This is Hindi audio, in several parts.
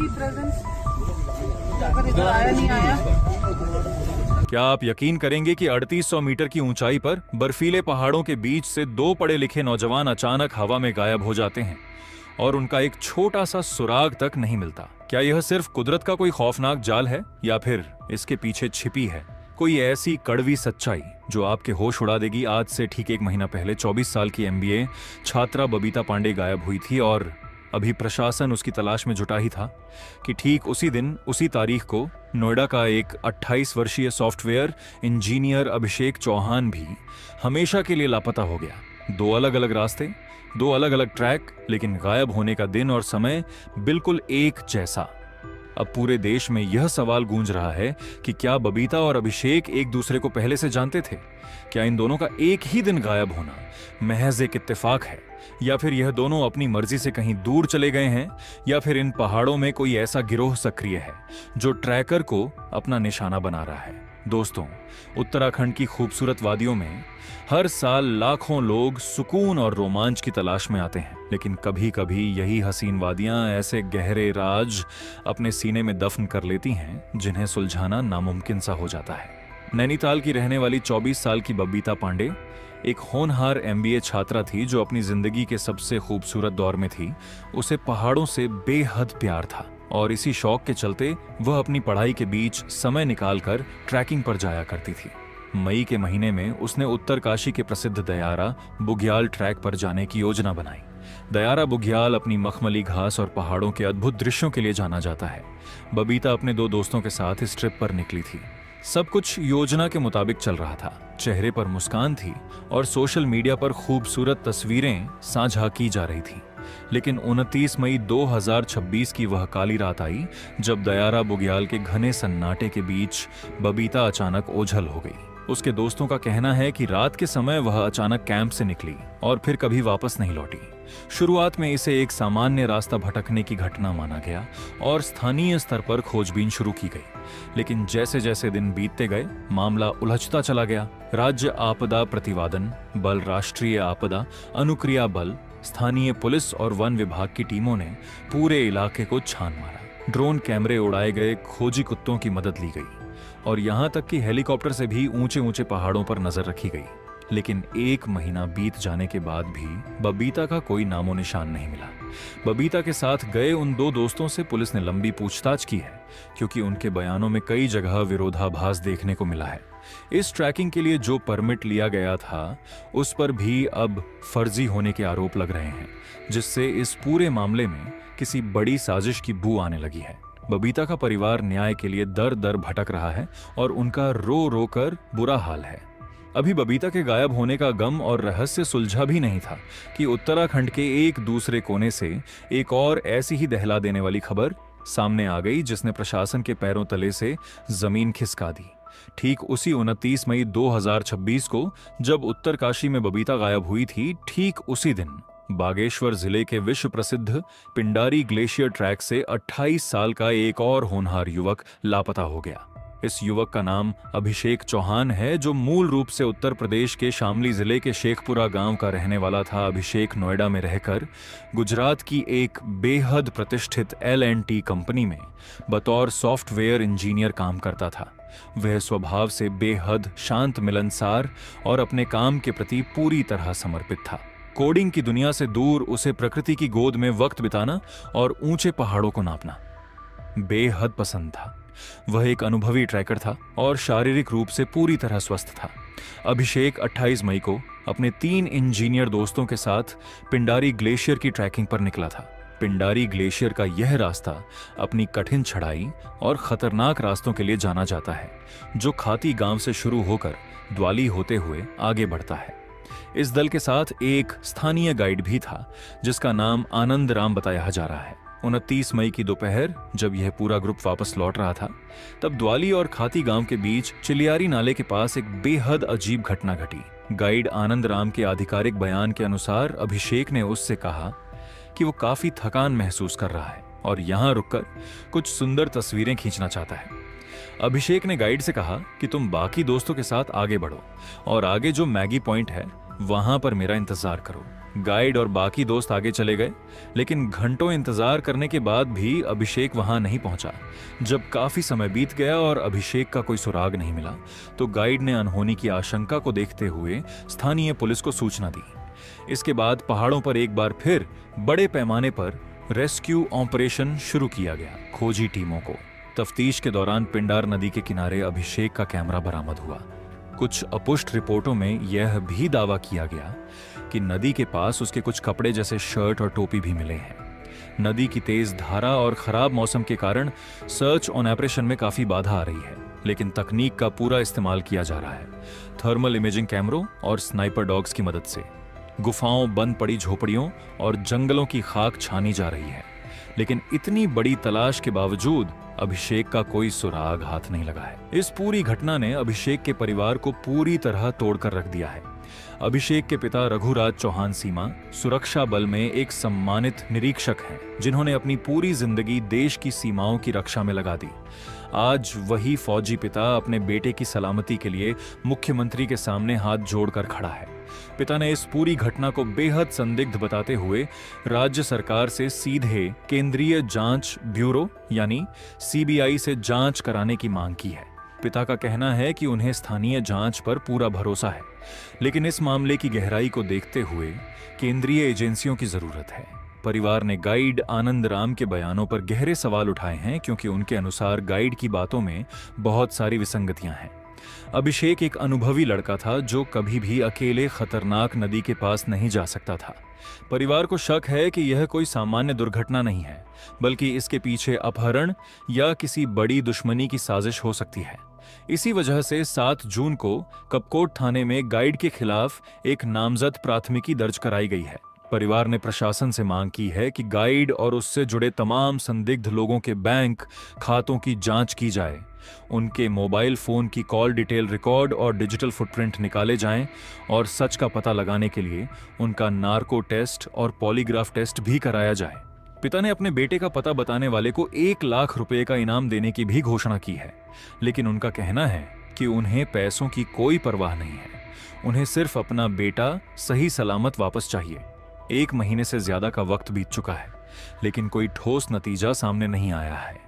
की प्रेजेंस अगर इधर आया नहीं आया। क्या आप यकीन करेंगे कि 3800 मीटर की ऊंचाई पर बर्फीले पहाड़ों के बीच से दो पढ़े लिखे नौजवान अचानक हवा में गायब हो जाते हैं और उनका एक छोटा सा सुराग तक नहीं मिलता। क्या यह सिर्फ कुदरत का कोई खौफनाक जाल है या फिर इसके पीछे छिपी है कोई ऐसी कड़वी सच्चाई जो आपके होश उड़ा देगी? आज से ठीक एक महीना पहले 24 साल की MBA छात्रा बबीता पांडे गायब हुई थी और अभी प्रशासन उसकी तलाश में जुटा ही था कि ठीक उसी दिन उसी तारीख को नोएडा का एक 28 वर्षीय सॉफ्टवेयर इंजीनियर अभिषेक चौहान भी हमेशा के लिए लापता हो गया। दो अलग अलग रास्ते, दो अलग अलग ट्रैक, लेकिन गायब होने का दिन और समय बिल्कुल एक जैसा। अब पूरे देश में यह सवाल गूंज रहा है कि क्या बबीता और अभिषेक एक दूसरे को पहले से जानते थे? क्या इन दोनों का एक ही दिन गायब होना महज एक इत्तेफाक है, या फिर यह दोनों अपनी मर्जी से कहीं दूर चले गए हैं, या फिर इन पहाड़ों में कोई ऐसा गिरोह सक्रिय है जो ट्रैकर को अपना निशाना बना रहा है? दोस्तों, उत्तराखंड की खूबसूरत वादियों में हर साल लाखों लोग सुकून और रोमांच की तलाश में आते हैं, लेकिन कभी कभी यही हसीन वादियां ऐसे गहरे राज अपने सीने में दफन कर लेती हैं जिन्हें सुलझाना नामुमकिन सा हो जाता है। नैनीताल की रहने वाली 24 साल की बबीता पांडे एक होनहार MBA छात्रा थी जो अपनी जिंदगी के सबसे खूबसूरत दौर में थी। उसे पहाड़ों से बेहद प्यार था और इसी शौक के चलते वह अपनी पढ़ाई के बीच समय निकालकर ट्रैकिंग पर जाया करती थी। मई के महीने में उसने उत्तरकाशी के प्रसिद्ध दयारा बुग्याल ट्रैक पर जाने की योजना बनाई। दयारा बुग्याल अपनी मखमली घास और पहाड़ों के अद्भुत दृश्यों के लिए जाना जाता है। बबीता अपने दो दोस्तों के साथ इस ट्रिप पर निकली थी। सब कुछ योजना के मुताबिक चल रहा था। चेहरे पर मुस्कान थी और सोशल मीडिया पर खूबसूरत तस्वीरें साझा की जा रही थी। लेकिन 29 मई 2026 की वह काली रात आई जब दयारा बुग्याल के घने सन्नाटे के बीच बबीता अचानक ओझल हो गई। उसके दोस्तों का कहना है कि रात के समय वह अचानक कैंप से निकली और फिर कभी वापस नहीं लौटी। शुरुआत में इसे एक सामान्य रास्ता भटकने की घटना माना गया और स्थानीय स्तर पर खोजबीन शुरू की गई, लेकिन जैसे जैसे दिन बीतते गए मामला उलझता चला गया। राज्य आपदा प्रतिवादन बल, राष्ट्रीय आपदा अनुक्रिया बल, स्थानीय पुलिस और वन विभाग की टीमों ने पूरे इलाके को छान मारा। ड्रोन कैमरे उड़ाए गए, खोजी कुत्तों की मदद ली गई और यहां तक कि हेलीकॉप्टर से भी ऊंचे ऊंचे पहाड़ों पर नजर रखी गई। लेकिन एक महीना बीत जाने के बाद भी बबीता का कोई नामो निशान नहीं मिला। बबीता के साथ गए उन दो दोस्तों से पुलिस ने लंबी पूछताछ की है, क्योंकि उनके बयानों में कई जगह विरोधाभास देखने को मिला है। इस ट्रैकिंग के लिए जो परमिट लिया गया था उस पर भी अब फर्जी होने के आरोप लग रहे हैं, जिससे इस पूरे मामले में किसी बड़ी साजिश की बू आने लगी है। बबीता का परिवार न्याय के लिए दर दर भटक रहा है और उनका रो रो कर बुरा हाल है। अभी बबीता के गायब होने का गम और रहस्य सुलझा भी नहीं था कि उत्तराखंड के एक दूसरे कोने से एक और ऐसी ही दहला देने वाली खबर सामने आ गई जिसने प्रशासन के पैरों तले से जमीन खिसका दी। ठीक उसी 29 मई 2026 को जब उत्तरकाशी में बबीता गायब हुई थी, ठीक उसी दिन बागेश्वर जिले के विश्व प्रसिद्ध पिंडारी ग्लेशियर ट्रैक से 28 साल का एक और होनहार युवक लापता हो गया। इस युवक का नाम अभिषेक चौहान है, जो मूल रूप से उत्तर प्रदेश के शामली जिले के शेखपुरा गांव का रहने वाला था। अभिषेक नोएडा में रहकर गुजरात की एक बेहद प्रतिष्ठित L&T कंपनी में बतौर सॉफ्टवेयर इंजीनियर काम करता था। वह स्वभाव से बेहद शांत, मिलनसार और अपने काम के प्रति पूरी तरह समर्पित था। कोडिंग की दुनिया से दूर उसे प्रकृति की गोद में वक्त बिताना और ऊंचे पहाड़ों को नापना बेहद पसंद था। वह एक अनुभवी ट्रैकर था और शारीरिक रूप से पूरी तरह स्वस्थ था। अभिषेक 28 मई को अपने 3 इंजीनियर दोस्तों के साथ पिंडारी ग्लेशियर की ट्रैकिंग पर निकला था। पिंडारी ग्लेशियर का यह रास्ता अपनी कठिन चढ़ाई और खतरनाक रास्तों के लिए जाना जाता है, जो खाती गांव से शुरू होकर द्वाली होते हुए आगे बढ़ता है। इस दल के साथ एक स्थानीय गाइड भी था जिसका नाम आनंद राम बताया जा रहा है। 29 मई की दोपहर जब यह पूरा ग्रुप वापस लौट रहा था, तब द्वाली और खाती गांव के बीच चिलियारी नाले के पास एक बेहद अजीब घटना घटी। गाइड आनंद राम के आधिकारिक बयान के अनुसार अभिषेक ने उससे कहा कि वो काफी थकान महसूस कर रहा है और यहां रुककर कुछ सुंदर तस्वीरें खींचना चाहता है। अभिषेक ने गाइड से कहा कि तुम बाकी दोस्तों के साथ आगे बढ़ो और आगे जो मैगी पॉइंट है वहां पर मेरा इंतजार करो। गाइड और बाकी दोस्त आगे चले गए, लेकिन घंटों इंतजार करने के बाद भी अभिषेक वहां नहीं पहुंचा। जब काफी समय बीत गया और अभिषेक का कोई सुराग नहीं मिला, तो गाइड ने अनहोनी की आशंका को देखते हुए स्थानीय पुलिस को सूचना दी। इसके बाद पहाड़ों पर एक बार फिर बड़े पैमाने पर रेस्क्यू ऑपरेशन शुरू किया गया। खोजी टीमों को तफ्तीश के दौरान पिंडार नदी के किनारे अभिषेक का कैमरा बरामद हुआ। कुछ अपुष्ट रिपोर्टों में यह भी दावा किया गया कि नदी के पास उसके कुछ कपड़े जैसे शर्ट और टोपी भी मिले हैं। नदी की तेज धारा और खराब मौसम के कारण सर्च ऑन ऑपरेशन में काफी बाधा आ रही है, लेकिन तकनीक का पूरा इस्तेमाल किया जा रहा है। थर्मल इमेजिंग कैमरों और स्नाइपर डॉग्स की मदद से गुफाओं, बंद पड़ी झोपड़ियों और जंगलों की खाक छानी जा रही है, लेकिन इतनी बड़ी तलाश के बावजूद अभिषेक का कोई सुराग हाथ नहीं लगा है। इस पूरी घटना ने अभिषेक के परिवार को पूरी तरह तोड़कर रख दिया है। अभिषेक के पिता रघुराज चौहान सीमा सुरक्षा बल में एक सम्मानित निरीक्षक हैं, जिन्होंने अपनी पूरी जिंदगी देश की सीमाओं की रक्षा में लगा दी। आज वही फौजी पिता अपने बेटे की सलामती के लिए मुख्यमंत्री के सामने हाथ जोड़कर खड़ा है। पिता ने इस पूरी घटना को बेहद संदिग्ध बताते हुए राज्य सरकार से सीधे केंद्रीय जांच ब्यूरो यानी सीबीआई से जांच कराने की मांग की है। पिता का कहना है कि उन्हें स्थानीय जांच पर पूरा भरोसा है, लेकिन इस मामले की गहराई को देखते हुए केंद्रीय एजेंसियों की जरूरत है। परिवार ने गाइड आनंद राम के बयानों पर गहरे सवाल उठाए हैं, क्योंकि उनके अनुसार गाइड की बातों में बहुत सारी विसंगतियां हैं। अभिषेक एक अनुभवी लड़का था जो कभी भी अकेले खतरनाक नदी के पास नहीं जा सकता था। परिवार को शक है कि यह कोई सामान्य दुर्घटना नहीं है, बल्कि इसके पीछे अपहरण या किसी बड़ी दुश्मनी की साजिश हो सकती है। इसी वजह से 7 जून को कपकोट थाने में गाइड के खिलाफ एक नामजद प्राथमिकी दर्ज कराई गई है। परिवार ने प्रशासन से मांग की है कि गाइड और उससे जुड़े तमाम संदिग्ध लोगों के बैंक खातों की जांच की जाए, उनके मोबाइल फोन की कॉल डिटेल रिकॉर्ड और डिजिटल फुटप्रिंट निकाले जाएं और सच का पता लगाने के लिए उनका नार्को टेस्ट और पॉलीग्राफ टेस्ट भी कराया जाए। पिता ने अपने बेटे का पता बताने वाले को 1 लाख रुपए का इनाम देने की भी घोषणा की है, लेकिन उनका कहना है कि उन्हें पैसों की कोई परवाह नहीं है। उन्हें सिर्फ अपना बेटा सही सलामत वापस चाहिए। 1 महीने से ज्यादा का वक्त बीत चुका है, लेकिन कोई ठोस नतीजा सामने नहीं आया है।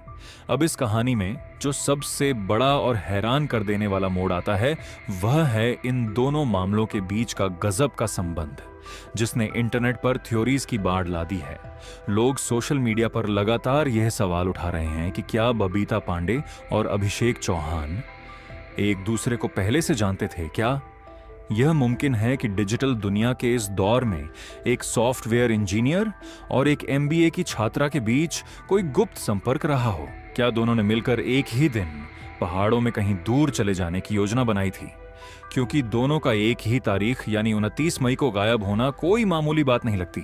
अब इस कहानी में जो सबसे बड़ा और हैरान कर देने वाला मोड़ आता है, वह है इन दोनों मामलों के बीच का गजब का संबंध, जिसने इंटरनेट पर थ्योरीज की बाढ़ ला दी है। लोग सोशल मीडिया पर लगातार यह सवाल उठा रहे हैं कि क्या बबीता पांडे और अभिषेक चौहान एक दूसरे को पहले से जानते थे? क्या यह मुमकिन है कि डिजिटल दुनिया के इस दौर में एक सॉफ्टवेयर इंजीनियर और एक एमबीए की छात्रा के बीच कोई गुप्त संपर्क रहा हो? क्या दोनों ने मिलकर एक ही दिन पहाड़ों में कहीं दूर चले जाने की योजना बनाई थी? क्योंकि दोनों का एक ही तारीख यानी 29 मई को गायब होना कोई मामूली बात नहीं लगती।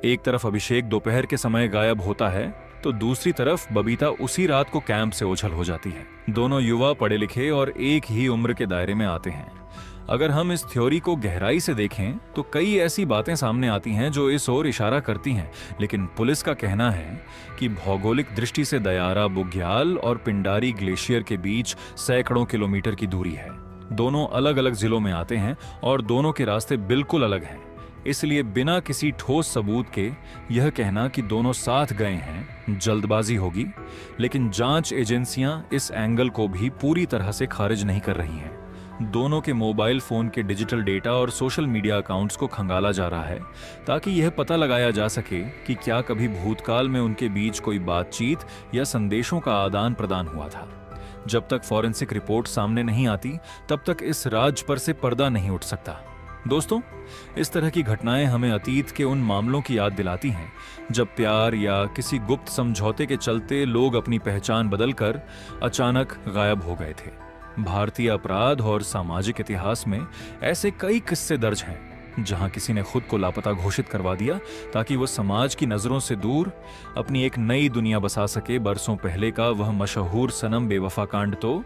एक तरफ अभिषेक दोपहर के समय गायब होता है, तो दूसरी तरफ बबीता उसी रात को कैंप से ओझल हो जाती है। दोनों युवा, पढ़े लिखे और एक ही उम्र के दायरे में आते हैं। अगर हम इस थ्योरी को गहराई से देखें तो कई ऐसी बातें सामने आती हैं जो इस ओर इशारा करती हैं, लेकिन पुलिस का कहना है कि भौगोलिक दृष्टि से दयारा बुग्याल और पिंडारी ग्लेशियर के बीच सैकड़ों किलोमीटर की दूरी है। दोनों अलग अलग जिलों में आते हैं और दोनों के रास्ते बिल्कुल अलग हैं। इसलिए बिना किसी ठोस सबूत के यह कहना कि दोनों साथ गए हैं जल्दबाजी होगी, लेकिन जांच एजेंसियां इस एंगल को भी पूरी तरह से खारिज नहीं कर रही हैं। दोनों के मोबाइल फोन के डिजिटल डेटा और सोशल मीडिया अकाउंट्स को खंगाला जा रहा है, ताकि यह पता लगाया जा सके कि क्या कभी भूतकाल में उनके बीच कोई बातचीत या संदेशों का आदान प्रदान हुआ था। जब तक फॉरेंसिक रिपोर्ट सामने नहीं आती, तब तक इस राज पर से पर्दा नहीं उठ सकता। दोस्तों, इस तरह की घटनाएं हमें अतीत के उन मामलों की याद दिलाती हैं जब प्यार या किसी गुप्त समझौते के चलते लोग अपनी पहचान बदलकर अचानक गायब हो गए थे। भारतीय अपराध और सामाजिक इतिहास में ऐसे कई किस्से दर्ज हैं जहां किसी ने खुद को लापता घोषित करवा दिया ताकि वो समाज की नजरों से दूर अपनी एक नई दुनिया बसा सके। बरसों पहले का वह मशहूर सनम बेवफा कांड तो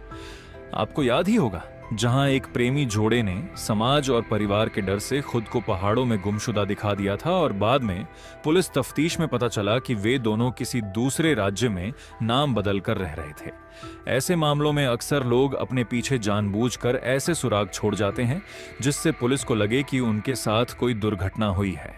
आपको याद ही होगा, जहां एक प्रेमी जोड़े ने समाज और परिवार के डर से खुद को पहाड़ों में गुमशुदा दिखा दिया था और बाद में पुलिस तफ्तीश में पता चला कि वे दोनों किसी दूसरे राज्य में नाम बदल कर रह रहे थे। ऐसे मामलों में अक्सर लोग अपने पीछे जानबूझकर ऐसे सुराग छोड़ जाते हैं जिससे पुलिस को लगे कि उनके साथ कोई दुर्घटना हुई है।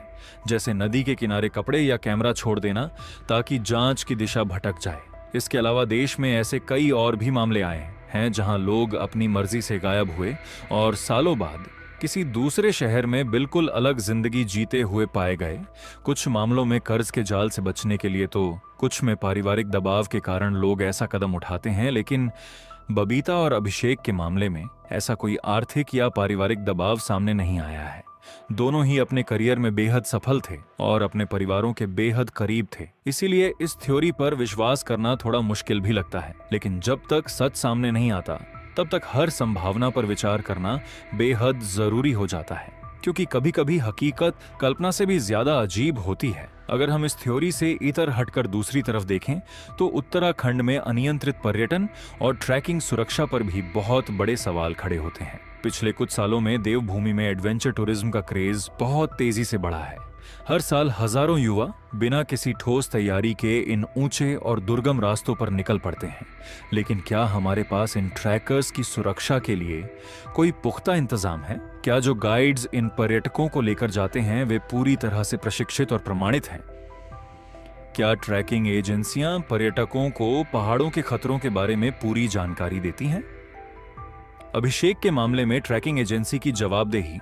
जैसे नदी के किनारे कपड़े या कैमरा छोड़ देना ताकि जांच की दिशा भटक जाए। इसके अलावा देश में ऐसे कई और भी मामले आए हैं जहां लोग अपनी मर्जी से गायब हुए और सालों बाद किसी दूसरे शहर में बिल्कुल अलग जिंदगी जीते हुए पाए गए। कुछ मामलों में कर्ज के जाल से बचने के लिए तो कुछ में पारिवारिक दबाव के कारण लोग ऐसा कदम उठाते हैं, लेकिन बबीता और अभिषेक के मामले में ऐसा कोई आर्थिक या पारिवारिक दबाव सामने नहीं आया है। दोनों ही अपने करियर में बेहद सफल थे और अपने परिवारों के बेहद करीब थे। इसीलिए इस थ्योरी पर विश्वास करना थोड़ा मुश्किल भी लगता है, लेकिन जब तक सच सामने नहीं आता तब तक हर संभावना पर विचार करना बेहद जरूरी हो जाता है, क्योंकि कभी कभी हकीकत कल्पना से भी ज्यादा अजीब होती है। अगर हम इस थ्योरी से इतर हटकर दूसरी तरफ देखें तो उत्तराखंड में अनियंत्रित पर्यटन और ट्रैकिंग सुरक्षा पर भी बहुत बड़े सवाल खड़े होते हैं। पिछले कुछ सालों में देवभूमि में एडवेंचर टूरिज्म का क्रेज बहुत तेजी से बढ़ा है। हर साल हजारों युवा बिना किसी ठोस तैयारी के इन ऊंचे और दुर्गम रास्तों पर निकल पड़ते हैं, लेकिन क्या हमारे पास इन ट्रैकर्स की सुरक्षा के लिए कोई पुख्ता इंतजाम है? क्या जो गाइड्स इन पर्यटकों को लेकर जाते हैं वे पूरी तरह से प्रशिक्षित और प्रमाणित हैं? क्या ट्रैकिंग एजेंसियां पर्यटकों को पहाड़ों के खतरों के बारे में पूरी जानकारी देती हैं? अभिषेक के मामले में ट्रैकिंग एजेंसी की जवाबदेही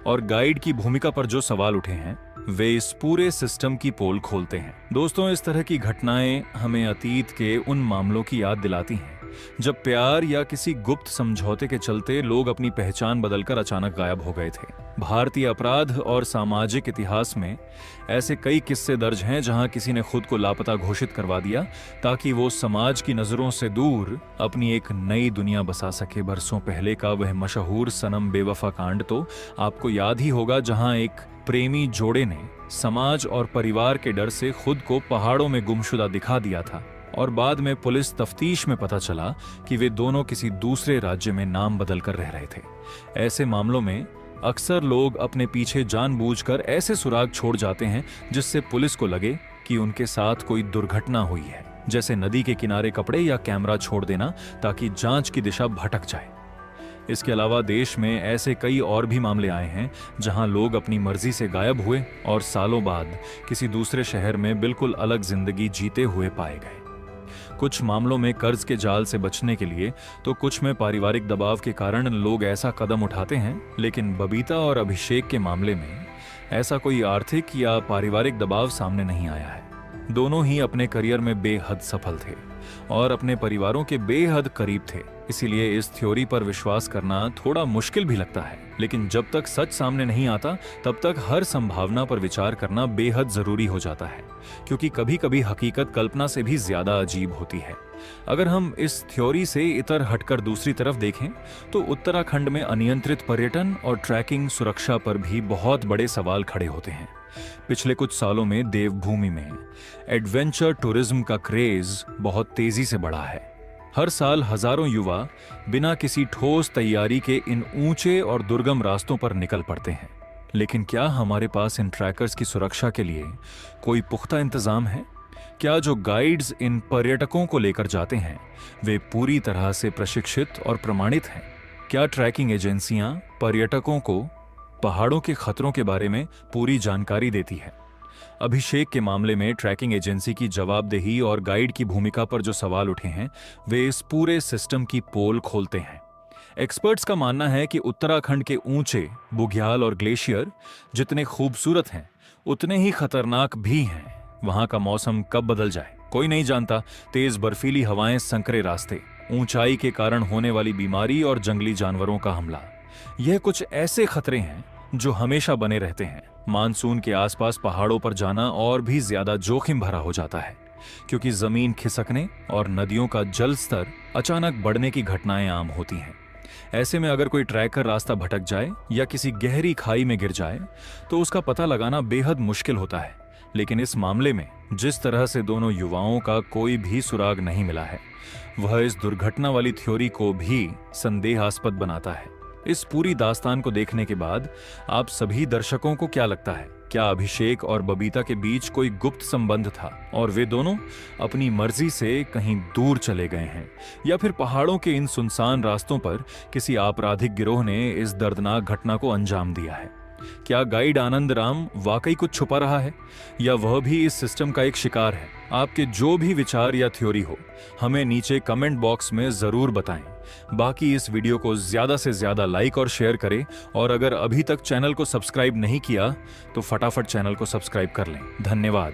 और गाइड की भूमिका पर जो सवाल उठे हैं वे इस पूरे सिस्टम की पोल खोलते हैं। दोस्तों, इस तरह की घटनाएं हमें अतीत के उन मामलों की याद दिलाती हैं जब प्यार या किसी गुप्त समझौते के चलते लोग अपनी पहचान बदलकर अचानक गायब हो गए थे। भारतीय अपराध और सामाजिक इतिहास में ऐसे कई किस्से दर्ज हैं जहां किसी ने खुद को लापता घोषित करवा दिया ताकि वो समाज की नजरों से दूर अपनी एक नई दुनिया बसा सके। बरसों पहले का वह मशहूर सनम बेवफा कांड तो आपको याद ही होगा, जहां एक प्रेमी जोड़े ने समाज और परिवार के डर से खुद को पहाड़ों में गुमशुदा दिखा दिया था और बाद में पुलिस तफ्तीश में पता चला कि वे दोनों किसी दूसरे राज्य में नाम बदलकर रह रहे थे। ऐसे मामलों में अक्सर लोग अपने पीछे जानबूझकर ऐसे सुराग छोड़ जाते हैं जिससे पुलिस को लगे कि उनके साथ कोई दुर्घटना हुई है, जैसे नदी के किनारे कपड़े या कैमरा छोड़ देना ताकि जांच की दिशा भटक जाए। इसके अलावा देश में ऐसे कई और भी मामले आए हैं जहां लोग अपनी मर्जी से गायब हुए और सालों बाद किसी दूसरे शहर में बिल्कुल अलग जिंदगी जीते हुए पाए गए। कुछ मामलों में कर्ज के जाल से बचने के लिए तो कुछ में पारिवारिक दबाव के कारण लोग ऐसा कदम उठाते हैं, लेकिन बबीता और अभिषेक के मामले में ऐसा कोई आर्थिक या पारिवारिक दबाव सामने नहीं आया है। दोनों ही अपने करियर में बेहद सफल थे और अपने परिवारों के बेहद करीब थे। इसीलिए इस थ्योरी पर विश्वास करना थोड़ा मुश्किल भी लगता है, लेकिन जब तक सच सामने नहीं आता तब तक हर संभावना पर विचार करना बेहद जरूरी हो जाता है, क्योंकि कभी कभी हकीकत कल्पना से भी ज्यादा अजीब होती है। अगर हम इस थ्योरी से इतर हटकर दूसरी तरफ देखें तो उत्तराखंड में अनियंत्रित पर्यटन और ट्रैकिंग सुरक्षा पर भी बहुत बड़े सवाल खड़े होते हैं। पिछले कुछ सालों में देवभूमि में एडवेंचर टूरिज्म का क्रेज बहुत तेजी से बढ़ा है। हर साल हजारों युवा बिना किसी ठोस तैयारी के इन ऊंचे और दुर्गम रास्तों पर निकल पड़ते हैं, लेकिन क्या हमारे पास इन ट्रैकर्स की सुरक्षा के लिए कोई पुख्ता इंतजाम है? क्या जो गाइड्स इन पर्यटकों को लेकर जाते हैं वे पूरी तरह से प्रशिक्षित और प्रमाणित हैं? क्या ट्रैकिंग एजेंसियां पर्यटकों को पहाड़ों के खतरों के बारे में पूरी जानकारी देती है? अभिषेक के मामले में ट्रैकिंग एजेंसी की जवाबदेही और गाइड की भूमिका पर जो सवाल उठे हैं वे इस पूरे सिस्टम की पोल खोलते हैं। एक्सपर्ट्स का मानना है कि उत्तराखंड के ऊंचे बुग्याल और ग्लेशियर जितने खूबसूरत हैं उतने ही खतरनाक भी हैं। वहां का मौसम कब बदल जाए कोई नहीं जानता। तेज बर्फीली हवाएं, संकरे रास्ते, ऊंचाई के कारण होने वाली बीमारी और जंगली जानवरों का हमला, यह कुछ ऐसे खतरे हैं जो हमेशा बने रहते हैं। मानसून के आसपास पहाड़ों पर जाना और भी ज्यादा जोखिम भरा हो जाता है, क्योंकि जमीन खिसकने और नदियों का जल स्तर अचानक बढ़ने की घटनाएं आम होती हैं। ऐसे में अगर कोई ट्रैकर रास्ता भटक जाए या किसी गहरी खाई में गिर जाए तो उसका पता लगाना बेहद मुश्किल होता है। लेकिन इस मामले में जिस तरह से दोनों युवाओं का कोई भी सुराग नहीं मिला है, वह इस दुर्घटना वाली थ्योरी को भी संदेहास्पद बनाता है। इस पूरी दास्तान को देखने के बाद आप सभी दर्शकों को क्या लगता है? क्या अभिषेक और बबीता के बीच कोई गुप्त संबंध था और वे दोनों अपनी मर्जी से कहीं दूर चले गए हैं, या फिर पहाड़ों के इन सुनसान रास्तों पर किसी आपराधिक गिरोह ने इस दर्दनाक घटना को अंजाम दिया है? क्या गाइड आनंद राम वाकई कुछ छुपा रहा है, या वह भी इस सिस्टम का एक शिकार है? आपके जो भी विचार या थ्योरी हो, हमें नीचे कमेंट बॉक्स में जरूर बताएं। बाकी इस वीडियो को ज्यादा से ज्यादा लाइक और शेयर करें, और अगर अभी तक चैनल को सब्सक्राइब नहीं किया तो फटाफट चैनल को सब्सक्राइब कर लें। धन्यवाद।